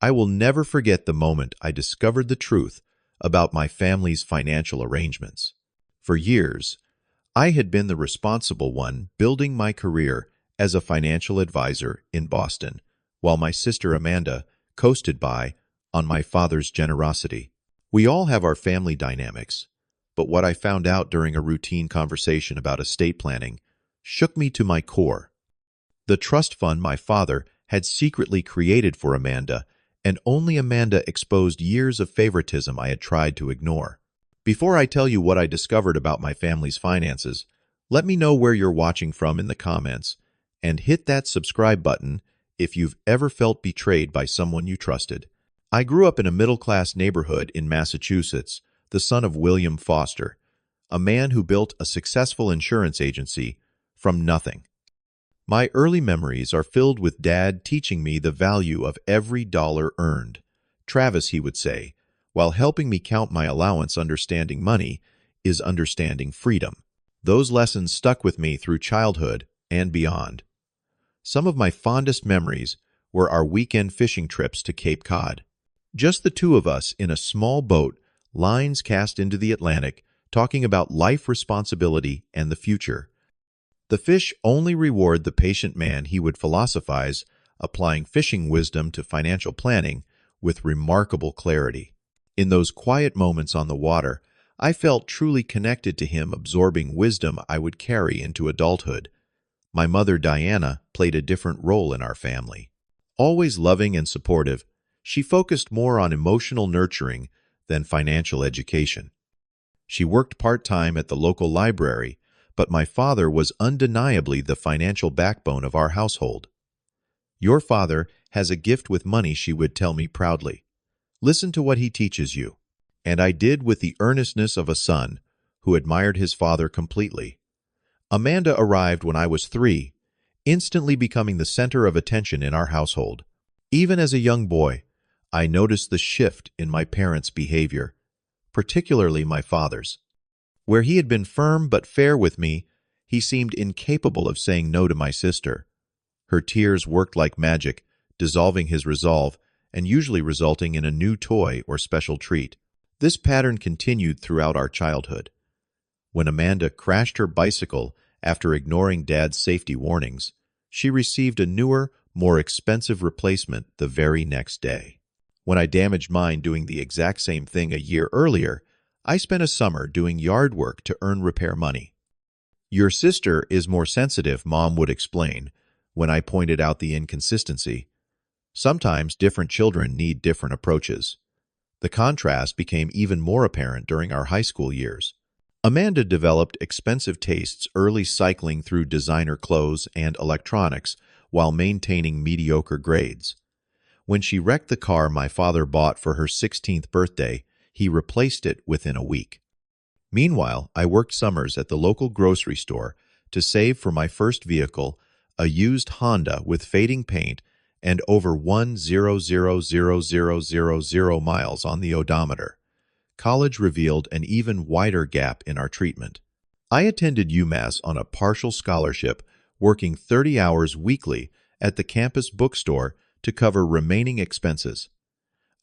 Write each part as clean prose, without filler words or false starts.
I will never forget the moment I discovered the truth about my family's financial arrangements. For years, I had been the responsible one building my career as a financial advisor in Boston, while my sister Amanda coasted by on my father's generosity. We all have our family dynamics, but what I found out during a routine conversation about estate planning shook me to my core. The trust fund my father had secretly created for Amanda, and only Amanda exposed years of favoritism I had tried to ignore. Before I tell you what I discovered about my family's finances, let me know where you're watching from in the comments, and hit that subscribe button if you've ever felt betrayed by someone you trusted. I grew up in a middle-class neighborhood in Massachusetts, the son of William Foster, a man who built a successful insurance agency from nothing. My early memories are filled with Dad teaching me the value of every dollar earned. Travis, he would say, while helping me count my allowance. Understanding money is understanding freedom. Those lessons stuck with me through childhood and beyond. Some of my fondest memories were our weekend fishing trips to Cape Cod. Just the two of us in a small boat, lines cast into the Atlantic, talking about life, responsibility, and the future. The fish only reward the patient man, he would philosophize, applying fishing wisdom to financial planning with remarkable clarity. In those quiet moments on the water, I felt truly connected to him, absorbing wisdom I would carry into adulthood. My mother, Diana, played a different role in our family. Always loving and supportive, she focused more on emotional nurturing than financial education. She worked part-time at the local library, but my father was undeniably the financial backbone of our household. "Your father has a gift with money," she would tell me proudly. "Listen to what he teaches you." And I did, with the earnestness of a son who admired his father completely. Amanda arrived when I was 3, instantly becoming the center of attention in our household. Even as a young boy, I noticed the shift in my parents' behavior, particularly my father's. Where he had been firm but fair with me, he seemed incapable of saying no to my sister. Her tears worked like magic, dissolving his resolve and usually resulting in a new toy or special treat. This pattern continued throughout our childhood. When Amanda crashed her bicycle after ignoring Dad's safety warnings, she received a newer, more expensive replacement the very next day. When I damaged mine doing the exact same thing a year earlier, I spent a summer doing yard work to earn repair money. "Your sister is more sensitive," Mom would explain when I pointed out the inconsistency. Sometimes different children need different approaches. The contrast became even more apparent during our high school years. Amanda developed expensive tastes early, cycling through designer clothes and electronics while maintaining mediocre grades. When she wrecked the car my father bought for her 16th birthday, he replaced it within a week. Meanwhile, I worked summers at the local grocery store to save for my first vehicle, a used Honda with fading paint and over 1,000,000 miles on the odometer. College revealed an even wider gap in our treatment. I attended UMass on a partial scholarship, working 30 hours weekly at the campus bookstore to cover remaining expenses.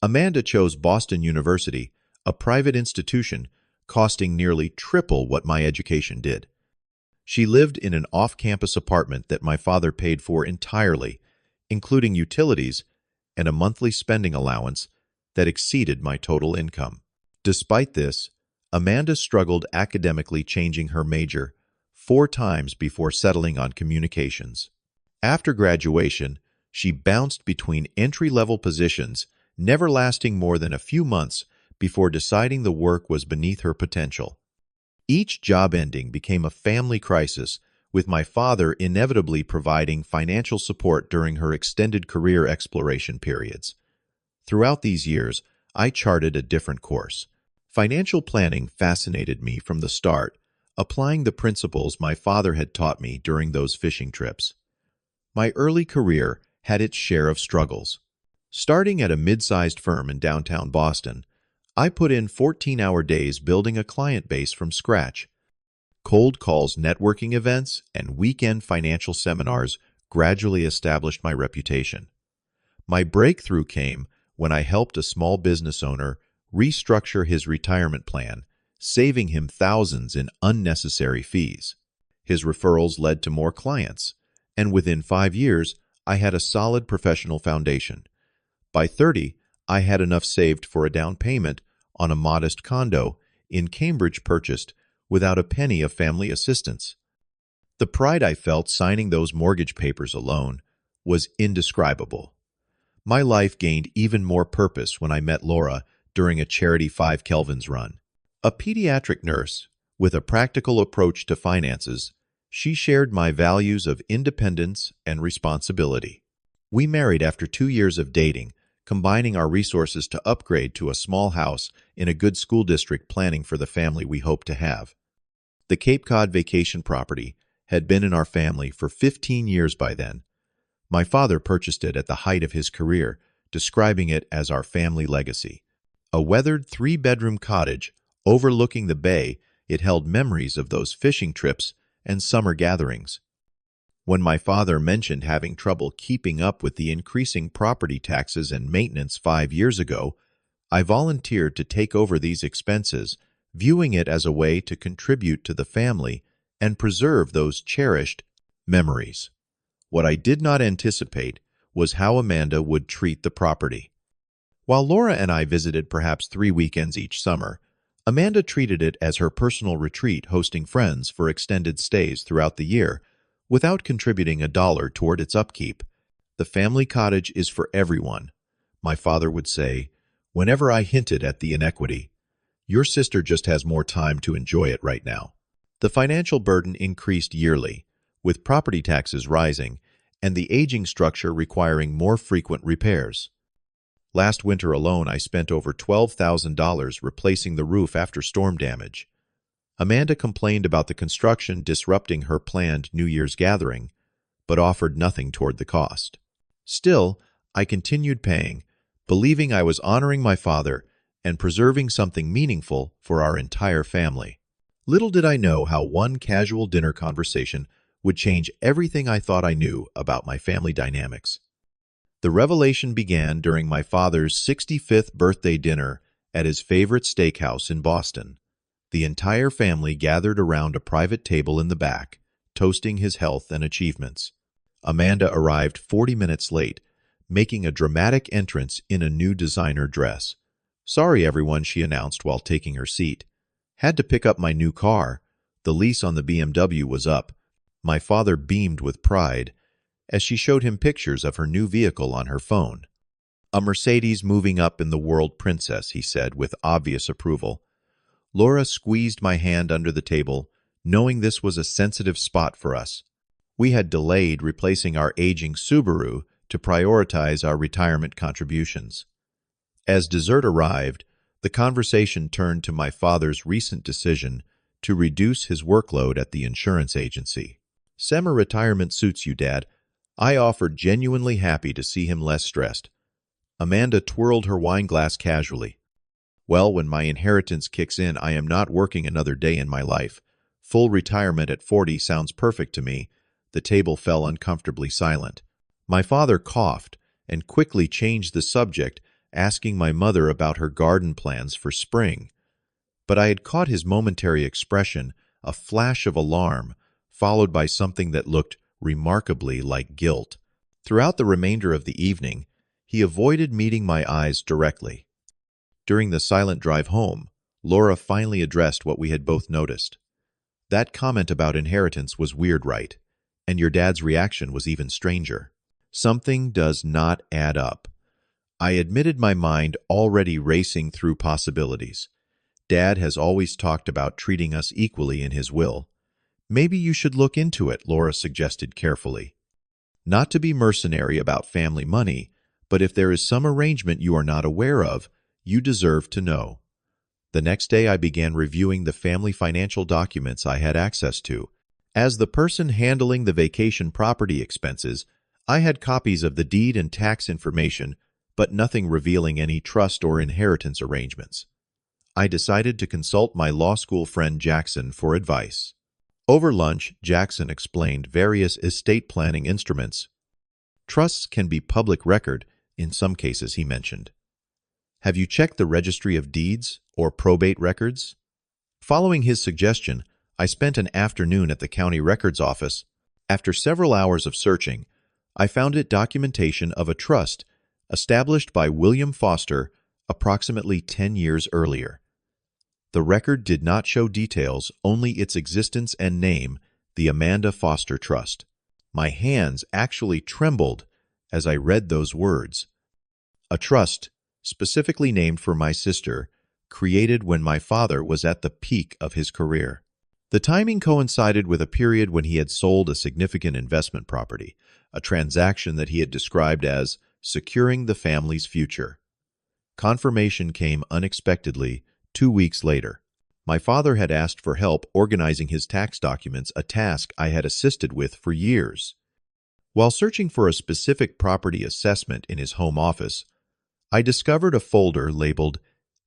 Amanda chose Boston University, a private institution costing nearly triple what my education did. She lived in an off-campus apartment that my father paid for entirely, including utilities and a monthly spending allowance that exceeded my total income. Despite this, Amanda struggled academically, changing her major 4 times before settling on communications. After graduation, she bounced between entry-level positions, never lasting more than a few months before deciding the work was beneath her potential. Each job ending became a family crisis, with my father inevitably providing financial support during her extended career exploration periods. Throughout these years, I charted a different course. Financial planning fascinated me from the start, applying the principles my father had taught me during those fishing trips. My early career had its share of struggles. Starting at a mid-sized firm in downtown Boston, I put in 14-hour days building a client base from scratch. Cold calls, networking events, and weekend financial seminars gradually established my reputation. My breakthrough came when I helped a small business owner restructure his retirement plan, saving him thousands in unnecessary fees. His referrals led to more clients, and within 5 years, I had a solid professional foundation. By 30, I had enough saved for a down payment on a modest condo in Cambridge purchased without a penny of family assistance. The pride I felt signing those mortgage papers alone was indescribable. My life gained even more purpose when I met Laura during a charity 5 Kelvins run. A pediatric nurse with a practical approach to finances, she shared my values of independence and responsibility. We married after 2 years of dating, combining our resources to upgrade to a small house in a good school district, planning for the family we hoped to have. The Cape Cod vacation property had been in our family for 15 years by then. My father purchased it at the height of his career, describing it as our family legacy. A weathered 3-bedroom cottage overlooking the bay, it held memories of those fishing trips and summer gatherings. When my father mentioned having trouble keeping up with the increasing property taxes and maintenance 5 years ago, I volunteered to take over these expenses, viewing it as a way to contribute to the family and preserve those cherished memories. What I did not anticipate was how Amanda would treat the property. While Laura and I visited perhaps 3 weekends each summer, Amanda treated it as her personal retreat, hosting friends for extended stays throughout the year, without contributing $1 toward its upkeep. The family cottage is for everyone, my father would say, whenever I hinted at the inequity. Your sister just has more time to enjoy it right now. The financial burden increased yearly, with property taxes rising and the aging structure requiring more frequent repairs. Last winter alone, I spent over $12,000 replacing the roof after storm damage. Amanda complained about the construction disrupting her planned New Year's gathering, but offered nothing toward the cost. Still, I continued paying, believing I was honoring my father and preserving something meaningful for our entire family. Little did I know how one casual dinner conversation would change everything I thought I knew about my family dynamics. The revelation began during my father's 65th birthday dinner at his favorite steakhouse in Boston. The entire family gathered around a private table in the back, toasting his health and achievements. Amanda arrived 40 minutes late, making a dramatic entrance in a new designer dress. "Sorry, everyone," she announced while taking her seat. "Had to pick up my new car. The lease on the BMW was up." My father beamed with pride as she showed him pictures of her new vehicle on her phone. "A Mercedes moving up in the world, princess," he said with obvious approval. Laura squeezed my hand under the table, knowing this was a sensitive spot for us. We had delayed replacing our aging Subaru to prioritize our retirement contributions. As dessert arrived, the conversation turned to my father's recent decision to reduce his workload at the insurance agency. "Semi-retirement suits you, Dad," I offered, genuinely happy to see him less stressed. Amanda twirled her wine glass casually. "Well, when my inheritance kicks in, I am not working another day in my life. Full retirement at 40 sounds perfect to me." The table fell uncomfortably silent. My father coughed and quickly changed the subject, asking my mother about her garden plans for spring. But I had caught his momentary expression, a flash of alarm, followed by something that looked remarkably like guilt. Throughout the remainder of the evening, he avoided meeting my eyes directly. During the silent drive home, Laura finally addressed what we had both noticed. "That comment about inheritance was weird, right? And your dad's reaction was even stranger. Something does not add up." I admitted, my mind already racing through possibilities. "Dad has always talked about treating us equally in his will. Maybe you should look into it," Laura suggested carefully. "Not to be mercenary about family money, but if there is some arrangement you are not aware of, you deserve to know." The next day I began reviewing the family financial documents I had access to. As the person handling the vacation property expenses, I had copies of the deed and tax information, but nothing revealing any trust or inheritance arrangements. I decided to consult my law school friend Jackson for advice. Over lunch, Jackson explained various estate planning instruments. Trusts can be public record in some cases, he mentioned. Have you checked the registry of deeds or probate records? Following his suggestion, I spent an afternoon at the county records office. After several hours of searching, I found it documentation of a trust established by William Foster approximately 10 years earlier. The record did not show details, only its existence and name, the Amanda Foster Trust. My hands actually trembled as I read those words. A trust, specifically named for my sister, created when my father was at the peak of his career. The timing coincided with a period when he had sold a significant investment property, a transaction that he had described as securing the family's future. Confirmation came unexpectedly 2 weeks later. My father had asked for help organizing his tax documents, a task I had assisted with for years. While searching for a specific property assessment in his home office, I discovered a folder labeled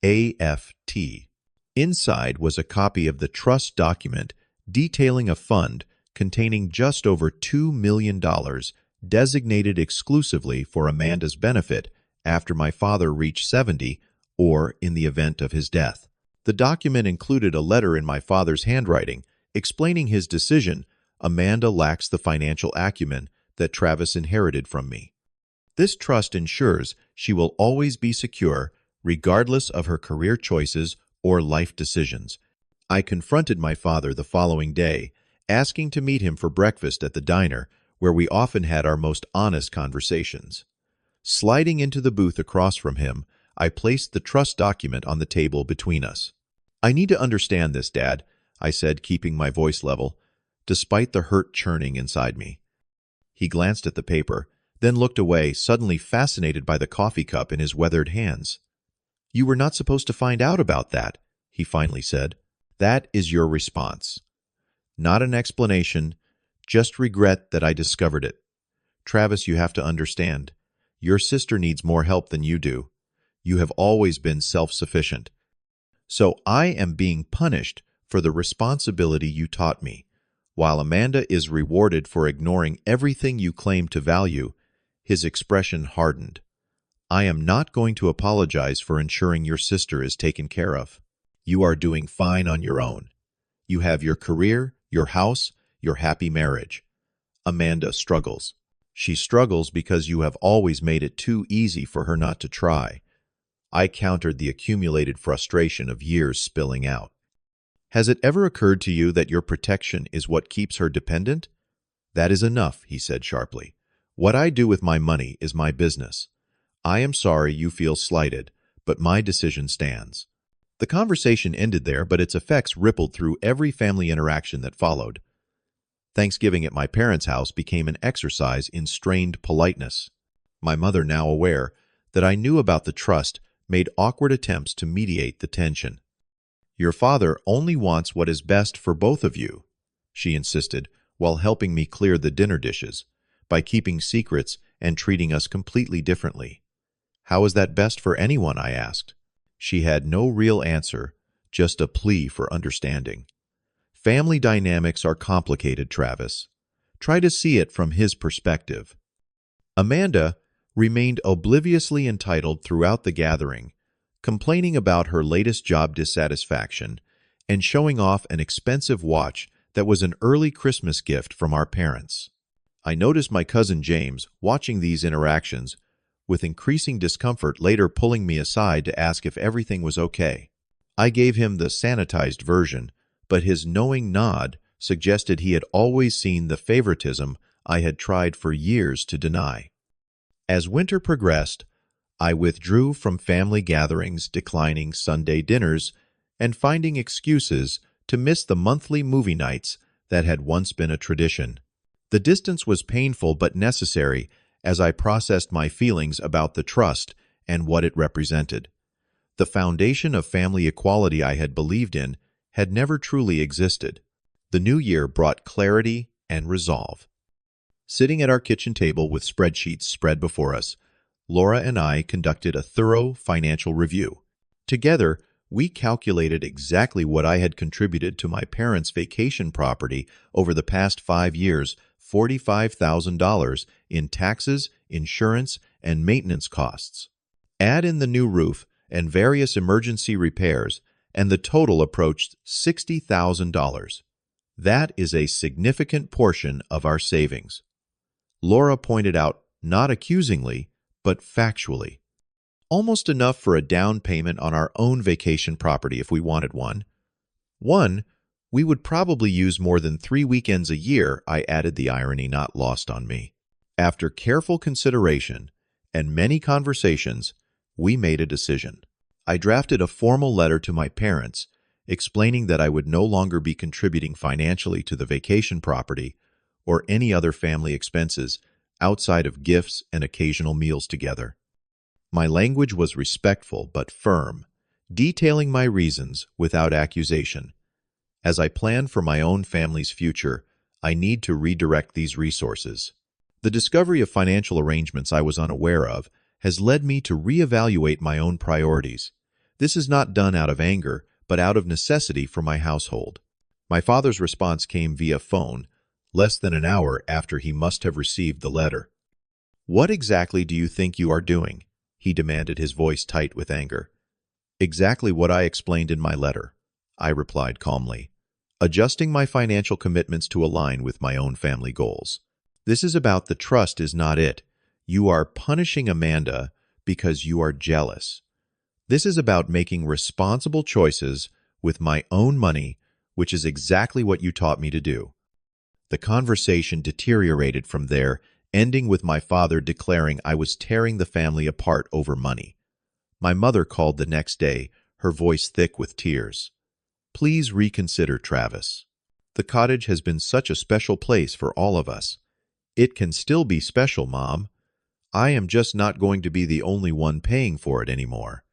AFT. Inside was a copy of the trust document detailing a fund containing just over $2 million designated exclusively for Amanda's benefit after my father reached 70 or in the event of his death. The document included a letter in my father's handwriting explaining his decision. Amanda lacks the financial acumen that Travis inherited from me. This trust ensures she will always be secure regardless of her career choices or life decisions. I confronted my father the following day, asking to meet him for breakfast at the diner where we often had our most honest conversations. Sliding into the booth across from him, I placed the trust document on the table between us. "I need to understand this, Dad," I said, keeping my voice level, despite the hurt churning inside me. He glanced at the paper, then looked away, suddenly fascinated by the coffee cup in his weathered hands. "You were not supposed to find out about that," he finally said. "That is your response. Not an explanation, just regret that I discovered it. Travis, you have to understand. Your sister needs more help than you do. You have always been self-sufficient. So I am being punished for the responsibility you taught me, while Amanda is rewarded for ignoring everything you claim to value." His expression hardened. "I am not going to apologize for ensuring your sister is taken care of. You are doing fine on your own. You have your career, your house, your happy marriage. Amanda struggles. She struggles because you have always made it too easy for her not to try." I countered the accumulated frustration of years spilling out. "Has it ever occurred to you that your protection is what keeps her dependent?" "That is enough," he said sharply. "What I do with my money is my business. I am sorry you feel slighted, but my decision stands." The conversation ended there, but its effects rippled through every family interaction that followed. Thanksgiving at my parents' house became an exercise in strained politeness. My mother, now aware that I knew about the trust, made awkward attempts to mediate the tension. "Your father only wants what is best for both of you," she insisted, while helping me clear the dinner dishes, "by keeping secrets and treating us completely differently." "How is that best for anyone?" I asked. She had no real answer, just a plea for understanding. "Family dynamics are complicated, Travis. Try to see it from his perspective." Amanda remained obliviously entitled throughout the gathering, complaining about her latest job dissatisfaction and showing off an expensive watch that was an early Christmas gift from our parents. I noticed my cousin James watching these interactions with increasing discomfort, later pulling me aside to ask if everything was okay. I gave him the sanitized version, but his knowing nod suggested he had always seen the favoritism I had tried for years to deny. As winter progressed, I withdrew from family gatherings, declining Sunday dinners, and finding excuses to miss the monthly movie nights that had once been a tradition. The distance was painful but necessary as I processed my feelings about the trust and what it represented. The foundation of family equality I had believed in had never truly existed. The new year brought clarity and resolve. Sitting at our kitchen table with spreadsheets spread before us, Laura and I conducted a thorough financial review. Together, we calculated exactly what I had contributed to my parents' vacation property over the past 5 years, $45,000 in taxes, insurance, and maintenance costs. Add in the new roof, and various emergency repairs, and the total approached $60,000. That is a significant portion of our savings. Laura pointed out, not accusingly, but factually. Almost enough for a down payment on our own vacation property if we wanted one. We would probably use more than 3 weekends a year, I added, the irony not lost on me. After careful consideration and many conversations, we made a decision. I drafted a formal letter to my parents, explaining that I would no longer be contributing financially to the vacation property or any other family expenses outside of gifts and occasional meals together. My language was respectful but firm, detailing my reasons without accusation. As I plan for my own family's future, I need to redirect these resources. The discovery of financial arrangements I was unaware of has led me to reevaluate my own priorities. This is not done out of anger, but out of necessity for my household. My father's response came via phone, less than an hour after he must have received the letter. "What exactly do you think you are doing?" he demanded, his voice tight with anger. "Exactly what I explained in my letter," I replied calmly. "Adjusting my financial commitments to align with my own family goals. This is about the trust, is not it. You are punishing Amanda because you are jealous. This is about making responsible choices with my own money, which is exactly what you taught me to do." The conversation deteriorated from there, ending with my father declaring I was tearing the family apart over money. My mother called the next day, her voice thick with tears. "Please reconsider, Travis. The cottage has been such a special place for all of us. It can still be special, Mom. I am just not going to be the only one paying for it anymore."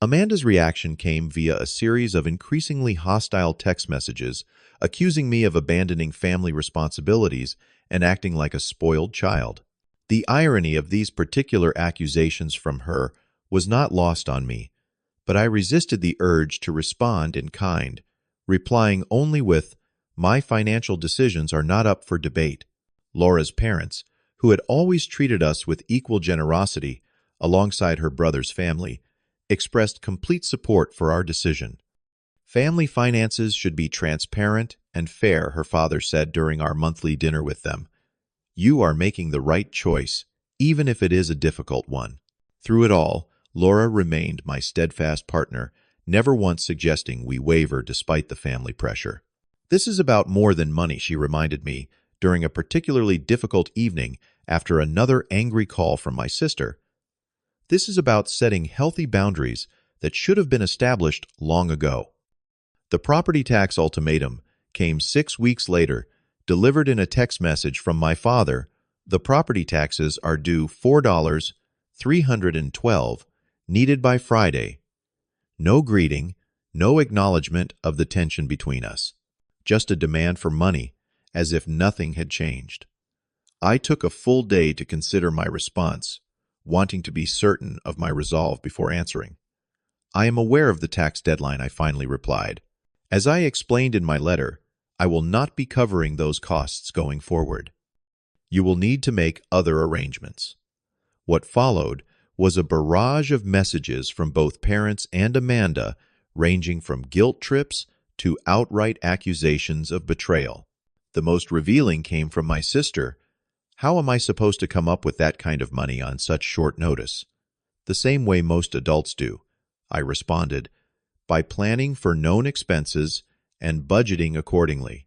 Amanda's reaction came via a series of increasingly hostile text messages, accusing me of abandoning family responsibilities and acting like a spoiled child. The irony of these particular accusations from her was not lost on me, but I resisted the urge to respond in kind, replying only with, "My financial decisions are not up for debate." Laura's parents, who had always treated us with equal generosity alongside her brother's family, expressed complete support for our decision. "Family finances should be transparent and fair," her father said during our monthly dinner with them. "You are making the right choice, even if it is a difficult one." Through it all, Laura remained my steadfast partner, never once suggesting we waver despite the family pressure. "This is about more than money," she reminded me during a particularly difficult evening after another angry call from my sister. "This is about setting healthy boundaries that should have been established long ago." The property tax ultimatum came 6 weeks later, delivered in a text message from my father. "The property taxes are due $4,312, needed by Friday." No greeting, no acknowledgement of the tension between us. Just a demand for money, as if nothing had changed. I took a full day to consider my response, wanting to be certain of my resolve before answering. "I am aware of the tax deadline," I finally replied. "As I explained in my letter, I will not be covering those costs going forward. You will need to make other arrangements." What followed was a barrage of messages from both parents and Amanda, ranging from guilt trips to outright accusations of betrayal. The most revealing came from my sister. "How am I supposed to come up with that kind of money on such short notice?" "The same way most adults do," I responded, "by planning for known expenses and budgeting accordingly."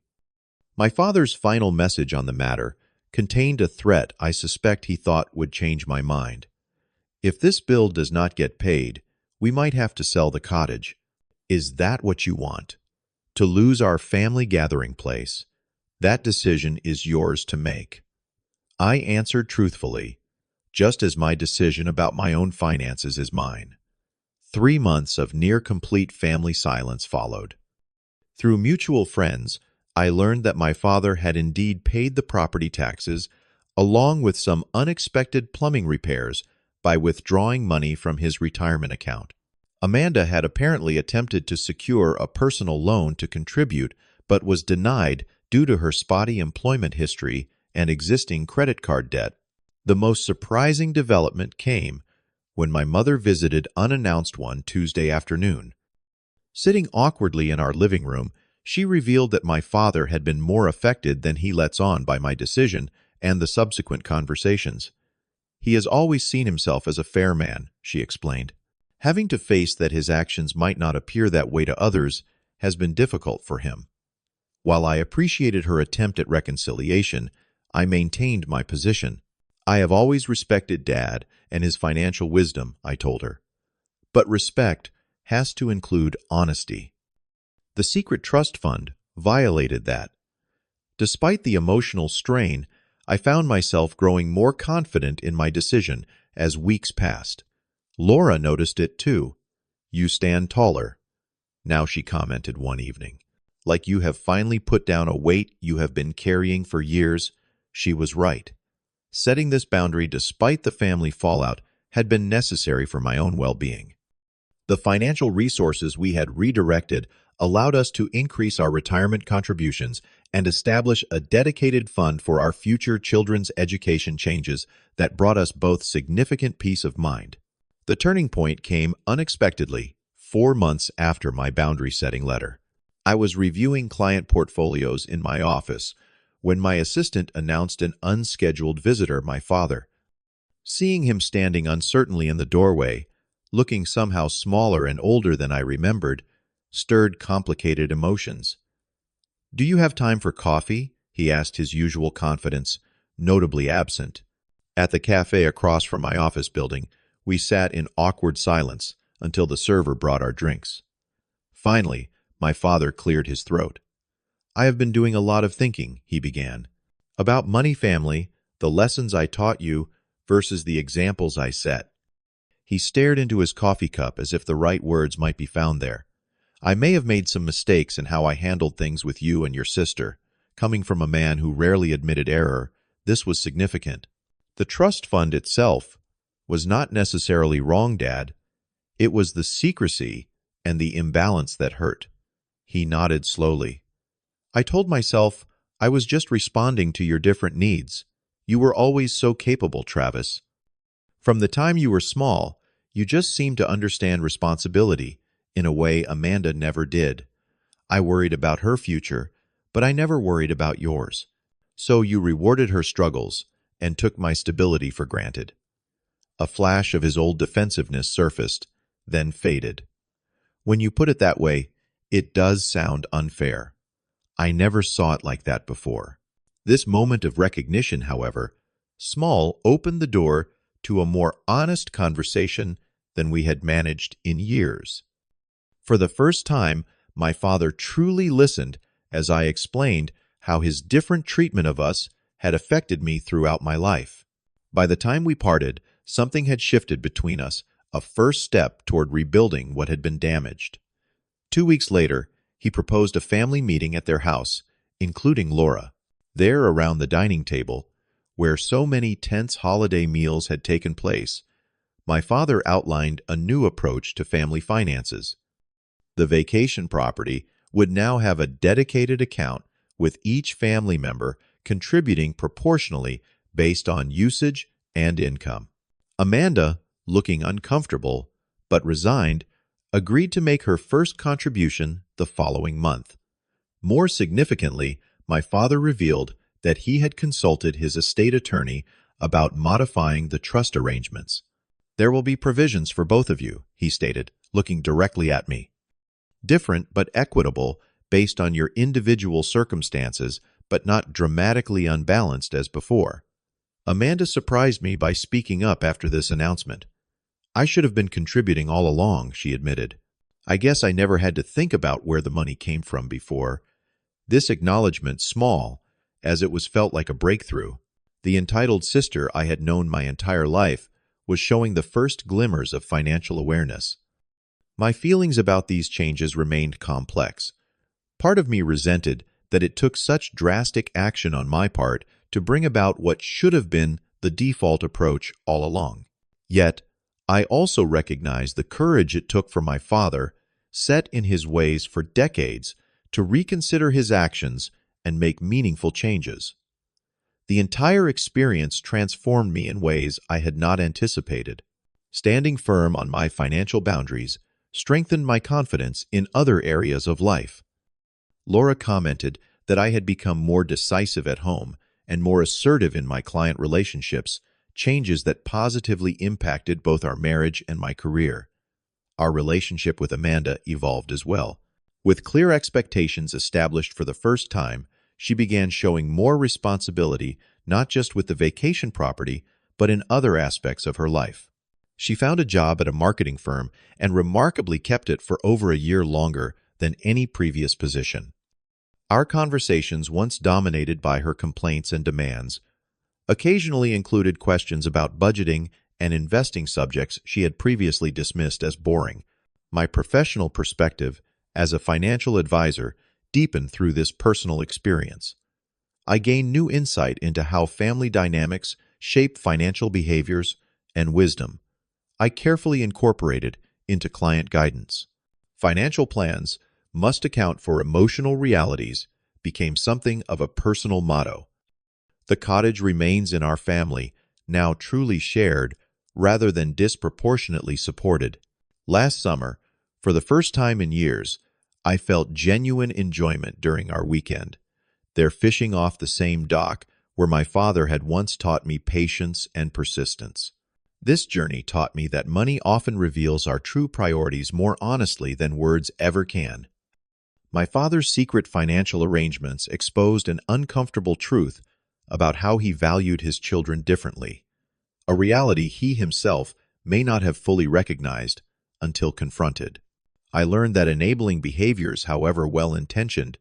My father's final message on the matter contained a threat I suspect he thought would change my mind. "If this bill does not get paid, we might have to sell the cottage. Is that what you want? To lose our family gathering place? That decision is yours to make." I answered truthfully, just as my decision about my own finances is mine. 3 months of near-complete family silence followed. Through mutual friends, I learned that my father had indeed paid the property taxes, along with some unexpected plumbing repairs, by withdrawing money from his retirement account. Amanda had apparently attempted to secure a personal loan to contribute, but was denied due to her spotty employment history and existing credit card debt. The most surprising development came when my mother visited unannounced one Tuesday afternoon. Sitting awkwardly in our living room, she revealed that my father had been more affected than he lets on by my decision and the subsequent conversations. He has always seen himself as a fair man, she explained. Having to face that his actions might not appear that way to others has been difficult for him. While I appreciated her attempt at reconciliation, I maintained my position. I have always respected Dad and his financial wisdom, I told her. But respect has to include honesty. The secret trust fund violated that. Despite the emotional strain, I found myself growing more confident in my decision as weeks passed. Laura noticed it too. "You stand taller," now she commented one evening. "Like you have finally put down a weight you have been carrying for years." She was right. Setting this boundary despite the family fallout had been necessary for my own well-being. The financial resources we had redirected allowed us to increase our retirement contributions and establish a dedicated fund for our future children's education changes that brought us both significant peace of mind. The turning point came unexpectedly 4 months after my boundary-setting letter. I was reviewing client portfolios in my office when my assistant announced an unscheduled visitor, my father. Seeing him standing uncertainly in the doorway, looking somehow smaller and older than I remembered, stirred complicated emotions. "Do you have time for coffee?" he asked, his usual confidence notably absent. At the cafe across from my office building, we sat in awkward silence until the server brought our drinks. Finally, my father cleared his throat. "I have been doing a lot of thinking," he began, "about money, family, the lessons I taught you versus the examples I set." He stared into his coffee cup as if the right words might be found there. "I may have made some mistakes in how I handled things with you and your sister. Coming from a man who rarely admitted error, this was significant. The trust fund itself was not necessarily wrong, Dad. It was the secrecy and the imbalance that hurt." He nodded slowly. "I told myself I was just responding to your different needs. You were always so capable, Travis. From the time you were small, you just seemed to understand responsibility in a way Amanda never did. I worried about her future, but I never worried about yours. So you rewarded her struggles and took my stability for granted." A flash of his old defensiveness surfaced, then faded. "When you put it that way, it does sound unfair. I never saw it like that before." This moment of recognition, however, small, opened the door to a more honest conversation than we had managed in years. For the first time, my father truly listened as I explained how his different treatment of us had affected me throughout my life. By the time we parted, something had shifted between us, a first step toward rebuilding what had been damaged. 2 weeks later, he proposed a family meeting at their house, including Laura. There, around the dining table, where so many tense holiday meals had taken place, my father outlined a new approach to family finances. The vacation property would now have a dedicated account with each family member contributing proportionally based on usage and income. Amanda, looking uncomfortable but resigned, agreed to make her first contribution the following month. More significantly, my father revealed that he had consulted his estate attorney about modifying the trust arrangements. "There will be provisions for both of you," he stated, looking directly at me. "Different but equitable based on your individual circumstances, but not dramatically unbalanced as before." Amanda surprised me by speaking up after this announcement. "I should have been contributing all along," she admitted. "I guess I never had to think about where the money came from before." This acknowledgement, small, as it was felt like a breakthrough. The entitled sister I had known my entire life was showing the first glimmers of financial awareness. My feelings about these changes remained complex. Part of me resented that it took such drastic action on my part to bring about what should have been the default approach all along. Yet, I also recognized the courage it took for my father, set in his ways for decades, to reconsider his actions and make meaningful changes. The entire experience transformed me in ways I had not anticipated. Standing firm on my financial boundaries strengthened my confidence in other areas of life. Laura commented that I had become more decisive at home and more assertive in my client relationships, changes that positively impacted both our marriage and my career. Our relationship with Amanda evolved as well. With clear expectations established for the first time, she began showing more responsibility not just with the vacation property, but in other aspects of her life. She found a job at a marketing firm and remarkably kept it for over a year longer than any previous position. Our conversations, once dominated by her complaints and demands, occasionally included questions about budgeting and investing subjects she had previously dismissed as boring. My professional perspective as a financial advisor deepened through this personal experience. I gained new insight into how family dynamics shape financial behaviors and wisdom I carefully incorporated into client guidance. Financial plans must account for emotional realities became something of a personal motto. The cottage remains in our family, now truly shared rather than disproportionately supported. Last summer, for the first time in years, I felt genuine enjoyment during our weekend. There fishing off the same dock where my father had once taught me patience and persistence. This journey taught me that money often reveals our true priorities more honestly than words ever can. My father's secret financial arrangements exposed an uncomfortable truth about how he valued his children differently, a reality he himself may not have fully recognized until confronted. I learned that enabling behaviors, however well-intentioned,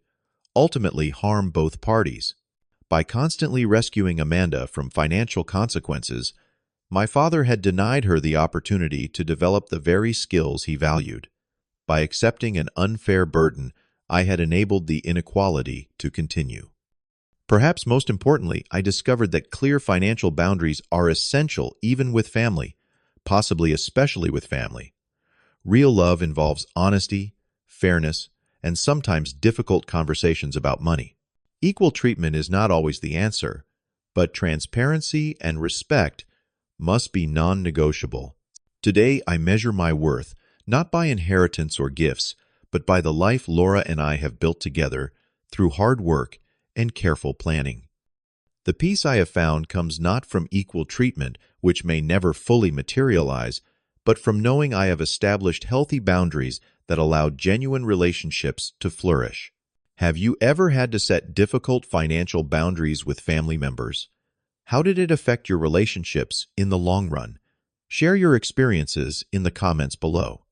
ultimately harm both parties. By constantly rescuing Amanda from financial consequences, my father had denied her the opportunity to develop the very skills he valued. By accepting an unfair burden, I had enabled the inequality to continue. Perhaps most importantly, I discovered that clear financial boundaries are essential even with family, possibly especially with family. Real love involves honesty, fairness, and sometimes difficult conversations about money. Equal treatment is not always the answer, but transparency and respect must be non-negotiable. Today, I measure my worth not by inheritance or gifts, but by the life Laura and I have built together through hard work and careful planning. The peace I have found comes not from equal treatment, which may never fully materialize, but from knowing I have established healthy boundaries that allow genuine relationships to flourish. Have you ever had to set difficult financial boundaries with family members? How did it affect your relationships in the long run? Share your experiences in the comments below.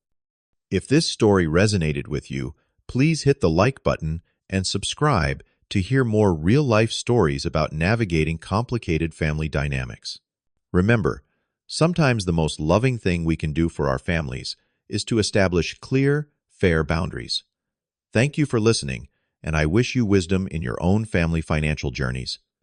If this story resonated with you, please hit the like button and subscribe to hear more real-life stories about navigating complicated family dynamics. Remember, sometimes the most loving thing we can do for our families is to establish clear, fair boundaries. Thank you for listening, and I wish you wisdom in your own family financial journeys.